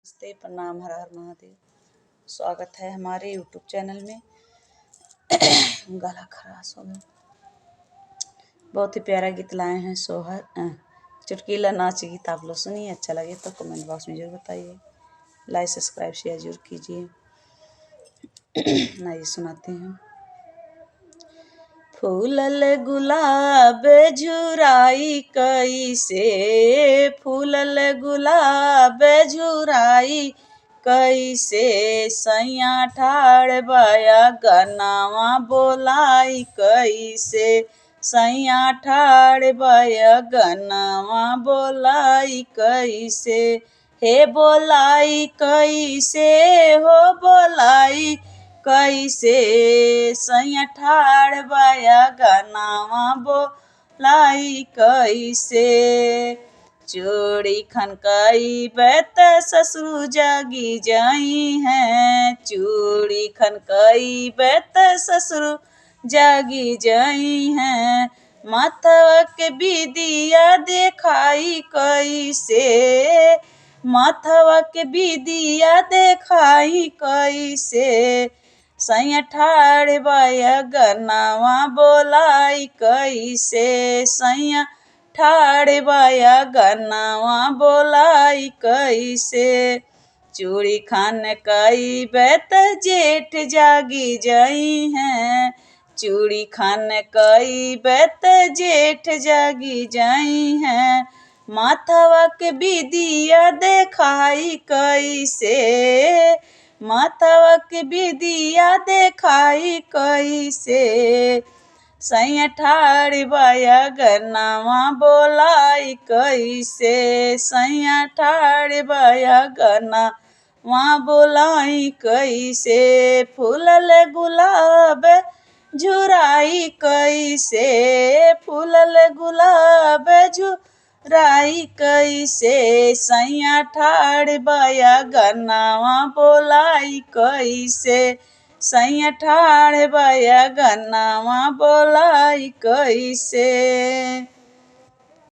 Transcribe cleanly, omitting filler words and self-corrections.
नमस्ते, प्रणाम, हर हर महादेव। स्वागत है हमारे यूट्यूब चैनल में। गला खराश हो गया। बहुत ही प्यारा गीत लाए हैं सोहर चुटकीला नाच गीत। आप लोग सुनिए, अच्छा लगे तो कमेंट बॉक्स में जरूर बताइए। लाइक सब्सक्राइब शेयर जरूर कीजिए। आइए सुनाते हैं। फूलल गुलाब झुराई कैसे, फूलल गुलाब झुराई कैसे, सैया ठाड़ बाया गनावा बोलाई कैसे, सैया ठाड़ बाया गनावा बोलाई कैसे, हे बोलाई कैसे, हो बोलाई कैसे, सैया ठाड़ बाया गनावा बोलाई कैसे, चूड़ी खनकाई बैत ससुर जागी जाई हैं, चूड़ी खनकाई बैत ससुर जागी जाई हैं, माथवा के बिदिया देखाई कैसे, माथवा के बिदिया देखाई कैसे, सैया ठाड़ बाया गनावा बोलाई कैसे, सैया ठाड़ बाया गनावा बोलाई कैसे, चूड़ी खान कई बैत जेठ जागी जाई हैं, चूड़ी खान कई बैत जेठ जागी जाई हैं, माथवा के बिदिया देखाई कैसे, माथवा के बिदिया देखाई कैसे, सैया ठाड़ बाया गनावा बोलाई कैसे, सैया ठाड़ बाया गनावा बोलाई कैसे, फूलल गुलाब झुराई कैसे, फूलल गुलाब झुराई कैसे, सैया ठाड़ बाया गनावा बोलाई कैसे, सैया ठाड़ बाया गनावा बोलाई कैसे।